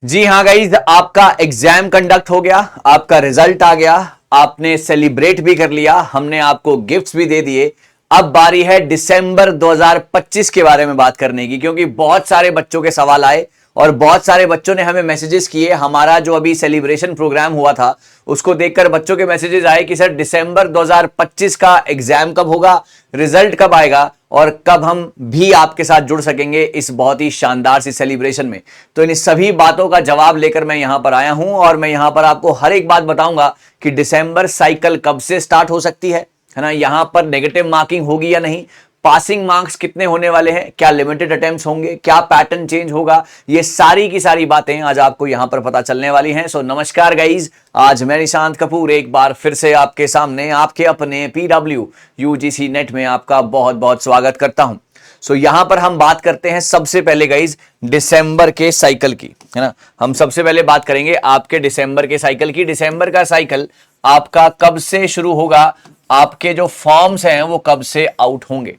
जी हाँ गाइज, आपका exam conduct हो गया, आपका रिजल्ट आ गया, आपने सेलिब्रेट भी कर लिया, हमने आपको गिफ्ट्स भी दे दिए। अब बारी है दिसंबर 2025 के बारे में बात करने की, क्योंकि बहुत सारे बच्चों के सवाल आए और बहुत सारे बच्चों ने हमें मैसेजेस किए। हमारा जो अभी सेलिब्रेशन प्रोग्राम हुआ था उसको देखकर बच्चों के मैसेजेस आए कि सर दिसंबर 2025 का एग्जाम कब होगा, रिजल्ट कब आएगा और कब हम भी आपके साथ जुड़ सकेंगे इस बहुत ही शानदार सी सेलिब्रेशन में। तो इन सभी बातों का जवाब लेकर मैं यहां पर आया हूं और मैं यहां पर आपको हर एक बात बताऊंगा कि दिसंबर साइकिल कब से स्टार्ट हो सकती है ना, यहां पर नेगेटिव मार्किंग होगी या नहीं, पासिंग मार्क्स कितने होने वाले हैं, क्या लिमिटेड अटेम्प्ट्स होंगे, क्या पैटर्न चेंज होगा, ये सारी की सारी बातें आज आपको यहां पर पता चलने वाली हैं। सो नमस्कार गाइज, आज मैं निशांत कपूर एक बार फिर से आपके सामने आपके अपने PW UGC नेट में आपका बहुत बहुत स्वागत करता हूं। सो यहां पर हम बात करते हैं सबसे पहले गाइज दिसंबर के साइकिल की, है ना। हम सबसे पहले बात करेंगे आपके दिसंबर के साइकिल की। दिसंबर का साइकिल आपका कब से शुरू होगा, आपके जो फॉर्म्स हैं वो कब से आउट होंगे।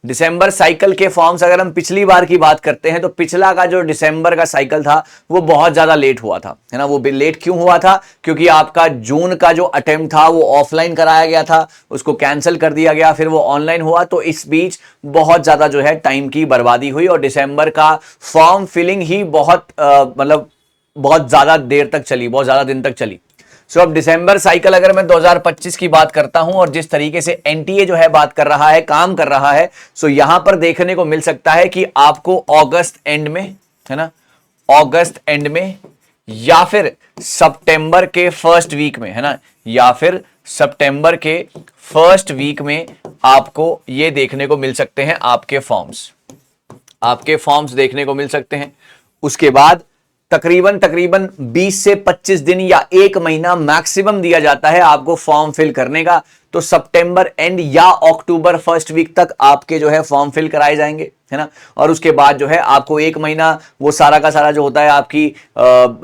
दिसंबर साइकिल के फॉर्म्स अगर हम पिछली बार की बात करते हैं तो पिछला का जो दिसंबर का साइकिल था वो बहुत ज्यादा लेट हुआ था, है ना। वो लेट क्यों हुआ था, क्योंकि आपका जून का जो अटेम्प्ट था वो ऑफलाइन कराया गया था, उसको कैंसिल कर दिया गया, फिर वो ऑनलाइन हुआ, तो इस बीच बहुत ज्यादा जो है टाइम की बर्बादी हुई और दिसंबर का फॉर्म फिलिंग ही बहुत मतलब बहुत ज्यादा देर तक चली, बहुत ज्यादा दिन तक चली। सो अब दिसंबर साइकिल अगर मैं 2025 की बात करता हूं और जिस तरीके से एनटीए जो है बात कर रहा है, काम कर रहा है, सो यहां पर देखने को मिल सकता है कि आपको अगस्त एंड में, है ना, अगस्त एंड में या फिर सितंबर के फर्स्ट वीक में, है ना, या फिर सितंबर के फर्स्ट वीक में आपको ये देखने को मिल सकते हैं आपके फॉर्म्स देखने को मिल सकते हैं। उसके बाद तकरीबन 20 से 25 दिन या एक महीना मैक्सिमम दिया जाता है आपको फॉर्म फिल करने का। तो सितंबर एंड या अक्टूबर फर्स्ट वीक तक आपके जो है फॉर्म फिल कराए जाएंगे, है ना। और उसके बाद जो है आपको एक महीना वो सारा का सारा जो होता है, आपकी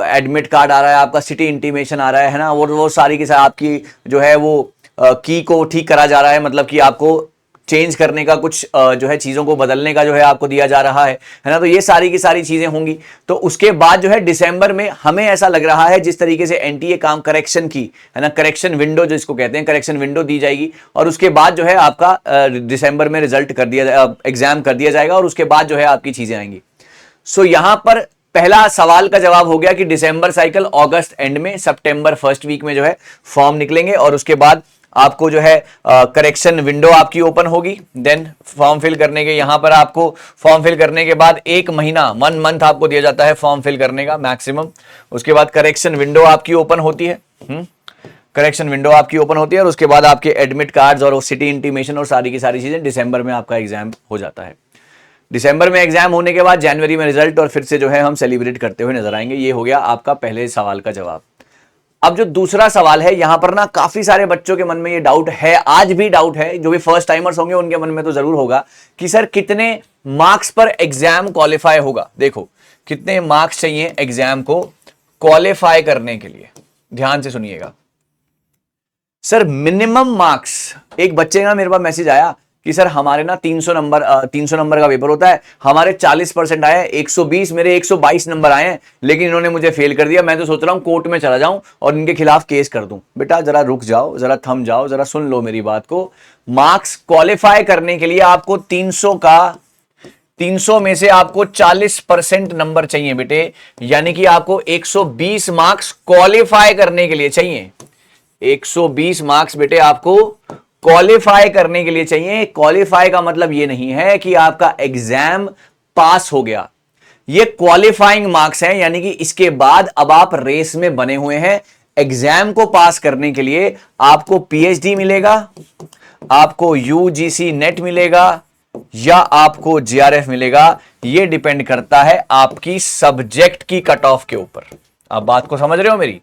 एडमिट कार्ड आ रहा है, आपका सिटी इंटीमेशन आ रहा है ना, वो सारी की सारी आपकी जो है वो की को ठीक करा जा रहा है, मतलब कि आपको चेंज करने का कुछ जो है चीजों को बदलने का जो है आपको दिया जा रहा है ना। तो ये सारी की सारी चीजें होंगी। तो उसके बाद जो है दिसंबर में हमें ऐसा लग रहा है जिस तरीके से एनटीए काम करेक्शन की, है ना, करेक्शन विंडो जिसको कहते हैं, करेक्शन विंडो दी जाएगी और उसके बाद जो है आपका दिसंबर में रिजल्ट कर दिया, एग्जाम कर दिया जाएगा और उसके बाद जो है आपकी चीजें आएंगी। सो यहां पर पहला सवाल का जवाब हो गया कि दिसंबर साइकिल अगस्त एंड में, सितंबर फर्स्ट वीक में जो है फॉर्म निकलेंगे और उसके बाद आपको जो है करेक्शन विंडो आपकी ओपन होगी। देन फॉर्म फिल करने के, यहां पर आपको फॉर्म फिल करने के बाद एक महीना, 1 मंथ आपको दिया जाता है फॉर्म फिल करने का मैक्सिमम। उसके बाद करेक्शन विंडो आपकी ओपन होती है, करेक्शन विंडो आपकी ओपन होती है और उसके बाद आपके एडमिट कार्ड्स और सिटी इंटीमेशन और सारी की सारी चीजें, दिसंबर में आपका एग्जाम हो जाता है। दिसंबर में एग्जाम होने के बाद जनवरी में रिजल्ट और फिर से जो है हम सेलिब्रेट करते हुए नजर आएंगे। ये हो गया आपका पहले सवाल का जवाब। अब जो दूसरा सवाल है, यहां पर ना काफी सारे बच्चों के मन में ये डाउट है, आज भी डाउट है, जो भी फर्स्ट टाइमर्स होंगे उनके मन में तो जरूर होगा कि सर कितने मार्क्स पर एग्जाम क्वालिफाई होगा। देखो, कितने मार्क्स चाहिए एग्जाम को क्वालिफाई करने के लिए, ध्यान से सुनिएगा। सर मिनिमम मार्क्स, एक बच्चे का मेरे पास मैसेज आया कि सर हमारे ना 300 नंबर का पेपर होता है, हमारे 40% आए हैं, 120 मेरे 122 नंबर आए हैं, लेकिन इन्होंने मुझे फेल कर दिया। मैं तो सोच रहा हूं कोर्ट में चला जाऊं और इनके खिलाफ केस कर दूं। बेटा जरा रुक जाओ, जरा थम जाओ, जरा सुन लो मेरी बात को। मार्क्स क्वालिफाई करने के लिए आपको 300 में से आपको 40% नंबर चाहिए बेटे, यानी कि आपको 120 मार्क्स क्वालिफाई करने के लिए चाहिए। 120 मार्क्स बेटे आपको क्वालिफाई करने के लिए चाहिए। क्वालिफाई का मतलब यह नहीं है कि आपका एग्जाम पास हो गया, ये क्वालिफाइंग मार्क्स हैं, यानी कि इसके बाद अब आप रेस में बने हुए हैं। एग्जाम को पास करने के लिए आपको पीएचडी मिलेगा, आपको यूजीसी नेट मिलेगा या आपको जीआरएफ मिलेगा। यह डिपेंड करता है आपकी सब्जेक्ट की कट ऑफ के ऊपर। आप बात को समझ रहे हो मेरी,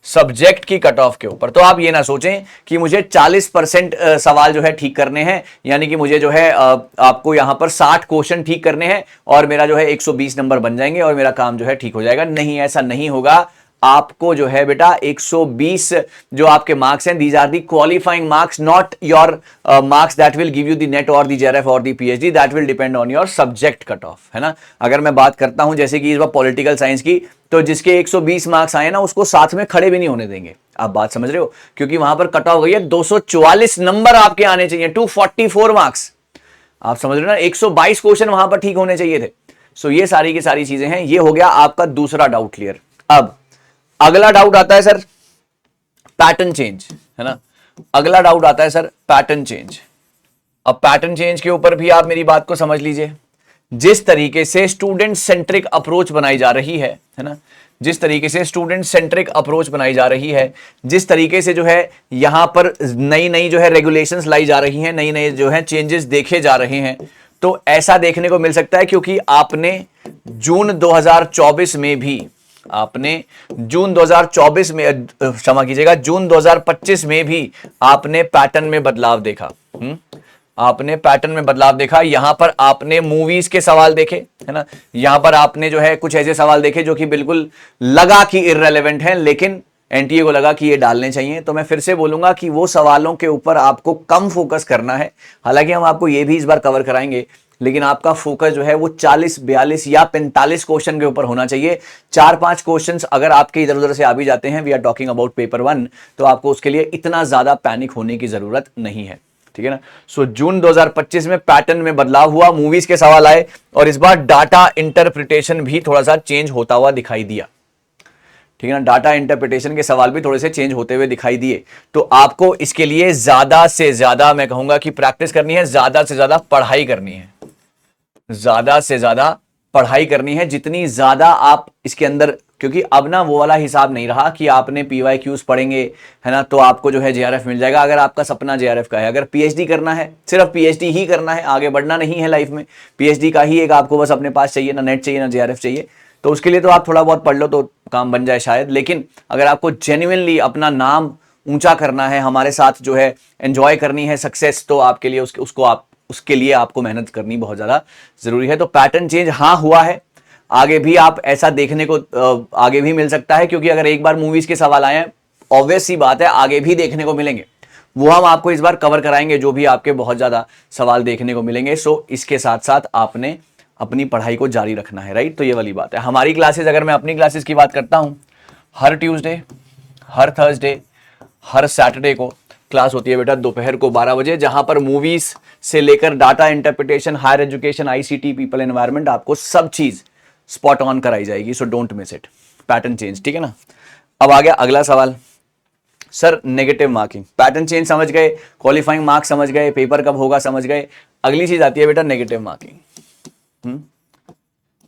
सब्जेक्ट की कट ऑफ के ऊपर। तो आप ये ना सोचें कि मुझे 40% सवाल जो है ठीक करने हैं, यानी कि मुझे जो है आपको यहां पर 60 क्वेश्चन ठीक करने हैं और मेरा जो है 120 नंबर बन जाएंगे और मेरा काम जो है ठीक हो जाएगा। नहीं, ऐसा नहीं होगा। आपको जो है बेटा 120 जो आपके मार्क्स हैं, these are the qualifying marks, not your marks that will give you the NET और द जेआरएफ और the PhD, that will depend on your subject cut off, है ना। अगर मैं बात करता हूं जैसे कि इस बार पॉलिटिकल साइंस की, तो जिसके 120 मार्क्स आए ना उसको साथ में खड़े भी नहीं होने देंगे। आप बात समझ रहे हो, क्योंकि वहां पर कट ऑफ गई है 244 नंबर आपके आने चाहिए, 244 मार्क्स। आप समझ रहे हो ना, 122 क्वेश्चन वहां पर ठीक होने चाहिए थे। सो ये सारी की सारी चीजें हैं। ये हो गया आपका दूसरा डाउट क्लियर। अब अगला डाउट आता है सर पैटर्न चेंज, है ना। अगला डाउट आता है सर पैटर्न चेंज। अब पैटर्न चेंज के ऊपर भी आप मेरी बात को समझ लीजिए। जिस तरीके से स्टूडेंट सेंट्रिक अप्रोच बनाई जा रही है ना, जिस तरीके से स्टूडेंट सेंट्रिक अप्रोच बनाई जा रही है, जिस तरीके से जो है यहां पर नई नई जो है रेगुलेशंस लाई जा रही हैं, नई नई जो है चेंजेस देखे जा रहे हैं, तो ऐसा देखने को मिल सकता है। क्योंकि आपने जून 2024 में भी, आपने जून 2024 में, क्षमा कीजिएगा, जून 2025 में भी आपने पैटर्न में बदलाव देखा। आपने पैटर्न में बदलाव देखा। यहां पर आपने मूवीज के सवाल देखे, है ना। यहां पर आपने जो है कुछ ऐसे सवाल देखे जो कि बिल्कुल लगा कि इररेलेवेंट हैं, लेकिन एनटीए को लगा कि ये डालने चाहिए। तो मैं फिर से बोलूंगा कि वो सवालों के ऊपर आपको कम फोकस करना है। हालांकि हम आपको ये भी इस बार कवर कराएंगे, लेकिन आपका फोकस जो है वो 40, 42 या 45 क्वेश्चन के ऊपर होना चाहिए। 4-5 क्वेश्चंस अगर आपके इधर उधर से आ भी जाते हैं, we are talking about paper 1, तो आपको उसके लिए इतना ज्यादा पैनिक होने की जरूरत नहीं है, ठीक है ना। सो जून 2025 में पैटर्न में बदलाव हुआ, मूवीज के सवाल आए, और इस बार डाटा इंटरप्रिटेशन भी थोड़ा सा चेंज होता हुआ दिखाई दिया, ठीक है ना। डाटा इंटरप्रिटेशन के सवाल भी थोड़े से चेंज होते हुए दिखाई दिए। तो आपको इसके लिए ज्यादा से ज्यादा मैं कहूंगा कि प्रैक्टिस करनी है, ज्यादा से ज्यादा पढ़ाई करनी है, ज्यादा से ज्यादा पढ़ाई करनी है। जितनी ज्यादा आप इसके अंदर, क्योंकि अब ना वो वाला हिसाब नहीं रहा कि आपने पीवाईक्यूज पढ़ेंगे, है ना, तो आपको जो है जेआरएफ मिल जाएगा। अगर आपका सपना जेआरएफ का है, अगर पीएचडी करना है, सिर्फ पीएचडी ही करना है, आगे बढ़ना नहीं है लाइफ में, पीएचडी का ही एक आपको बस अपने पास चाहिए, ना नेट चाहिए ना जेआरएफ चाहिए, तो उसके लिए तो आप थोड़ा बहुत पढ़ लो तो काम बन जाए शायद। लेकिन अगर आपको जेन्युइनली अपना नाम ऊंचा करना है, हमारे साथ जो है एंजॉय करनी है सक्सेस, तो आपके लिए उसके लिए आपको मेहनत करनी बहुत ज्यादा जरूरी है। तो पैटर्न चेंज हाँ हुआ है, आगे भी आप ऐसा देखने को आगे भी मिल सकता है, क्योंकि अगर एक बार मूवीज के सवाल आए हैं, ऑब्वियस सी बात है आगे भी देखने को मिलेंगे। वो हम आपको इस बार कवर कराएंगे, जो भी आपके बहुत ज्यादा सवाल देखने को मिलेंगे। सो इसके साथ साथ आपने अपनी पढ़ाई को जारी रखना है, राइट। तो ये वाली बात है। हमारी क्लासेस, अगर मैं अपनी क्लासेस की बात करता हूं, हर ट्यूसडे, हर थर्सडे, हर सैटरडे को क्लास होती है बेटा दोपहर को 12 बजे, जहां पर मूवीज से लेकर data interpretation, higher education, ICT, people environment, आपको सब चीज स्पॉट ऑन कराई जाएगी। So don't miss it. Pattern change, ठीक है ना। अब आ गया अगला सवाल, sir negative marking. Pattern change समझ गए, क्वालिफाइंग मार्क्स समझ गए, पेपर कब होगा समझ गए। अगली चीज आती है बेटा नेगेटिव मार्किंग।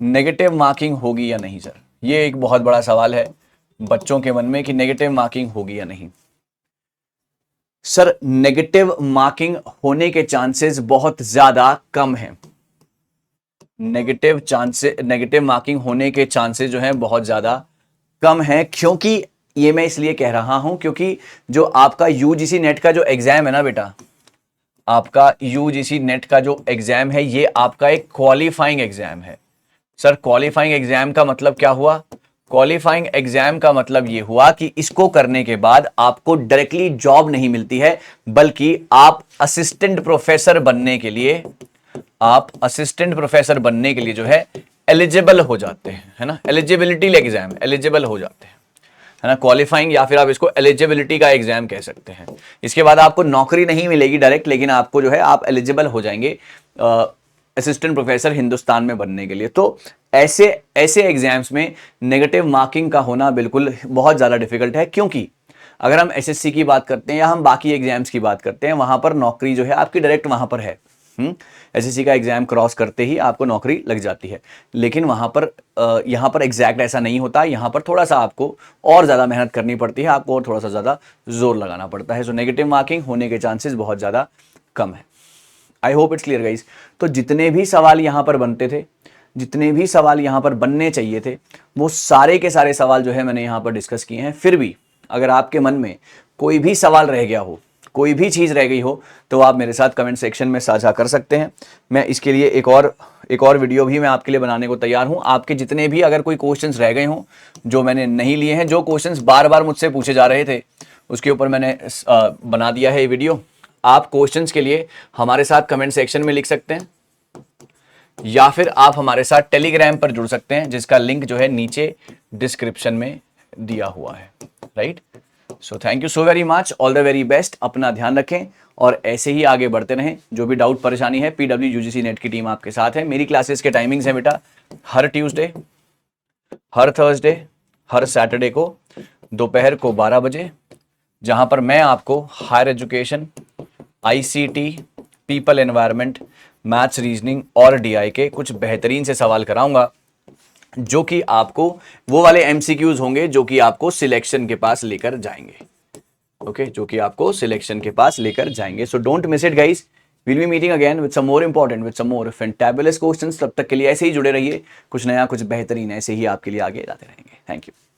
नेगेटिव मार्किंग होगी या नहीं सर, ये एक बहुत बड़ा सवाल है बच्चों के मन में कि नेगेटिव मार्किंग होगी या नहीं। सर नेगेटिव मार्किंग होने के चांसेस बहुत ज्यादा कम हैं। नेगेटिव मार्किंग होने के चांसेस जो हैं बहुत ज्यादा कम हैं। क्योंकि ये मैं इसलिए कह रहा हूं क्योंकि जो आपका यूजीसी नेट का जो एग्जाम है ना बेटा, आपका यूजीसी नेट का जो एग्जाम है, ये आपका एक क्वालिफाइंग एग्जाम है। सर क्वालिफाइंग एग्जाम का मतलब क्या हुआ? क्वालिफाइंग एग्जाम का मतलब यह हुआ कि इसको करने के बाद आपको डायरेक्टली जॉब नहीं मिलती है, बल्कि आप असिस्टेंट प्रोफेसर बनने के लिए, जो है एलिजिबल हो जाते हैं, है ना। एलिजिबिलिटी एग्जाम, एलिजिबल हो जाते हैं, है ना। क्वालिफाइंग या फिर आप इसको एलिजिबिलिटी का एग्जाम कह सकते हैं। इसके बाद आपको नौकरी नहीं मिलेगी डायरेक्ट, लेकिन आपको जो है आप एलिजिबल हो जाएंगे असिस्टेंट प्रोफेसर हिंदुस्तान में बनने के लिए। तो ऐसे एग्जाम्स में नेगेटिव मार्किंग का होना बिल्कुल बहुत ज़्यादा डिफिकल्ट है। क्योंकि अगर हम एसएससी की बात करते हैं या हम बाकी एग्जाम्स की बात करते हैं, वहां पर नौकरी जो है आपकी डायरेक्ट वहां पर है। एसएससी का एग्जाम क्रॉस करते ही आपको नौकरी लग जाती है। लेकिन वहां पर यहाँ पर एग्जैक्ट ऐसा नहीं होता। यहाँ पर थोड़ा सा आपको और ज़्यादा मेहनत करनी पड़ती है, आपको और थोड़ा सा ज़्यादा जोर लगाना पड़ता है। सो नेगेटिव मार्किंग होने के चांसेस बहुत ज़्यादा कम है। I hope it's clear guys. तो जितने भी सवाल यहाँ पर बनते थे, जितने भी सवाल यहाँ पर बनने चाहिए थे, वो सारे के सारे सवाल जो है मैंने यहाँ पर डिस्कस किए हैं। फिर भी अगर आपके मन में कोई भी सवाल रह गया हो, कोई भी चीज़ रह गई हो, तो आप मेरे साथ कमेंट सेक्शन में साझा कर सकते हैं। मैं इसके लिए एक और एक और वीडियो भी मैं आपके लिए बनाने को तैयार हूं। आपके जितने भी अगर कोई क्वेश्चंस रह गए हों जो मैंने नहीं लिए हैं, जो क्वेश्चंस बार बार मुझसे पूछे जा रहे थे, उसके ऊपर मैंने बना दिया है ये वीडियो। आप क्वेश्चंस के लिए हमारे साथ कमेंट सेक्शन में लिख सकते हैं या फिर आप हमारे साथ टेलीग्राम पर जुड़ सकते हैं, जिसका लिंक जो है नीचे डिस्क्रिप्शन में दिया हुआ है। Right, so thank you so very much, all the very best. अपना ध्यान रखें और ऐसे ही आगे बढ़ते रहें। जो भी डाउट परेशानी है, PW UGC नेट की टीम आपके साथ है। मेरी क्लासेस के टाइमिंग्स हैं बेटा, हर ट्यूसडे, हर थर्सडे, हर सैटरडे को दोपहर को 12 बजे, जहां पर मैं आपको higher education, ICT, people environment, maths, reasoning और DI के कुछ बेहतरीन से सवाल कराऊंगा, जो कि आपको वो वाले MCQs होंगे जो कि आपको सिलेक्शन के पास लेकर जाएंगे। ओके, जो कि आपको सिलेक्शन के पास लेकर जाएंगे। So don't miss it guys, will be meeting again with some more important, with some more fantabulous questions. तब तक के लिए ऐसे ही जुड़े रहिए, कुछ नया, कुछ बेहतरीन ऐसे ही आपके लिए आगे लाते रहेंगे। Thank you.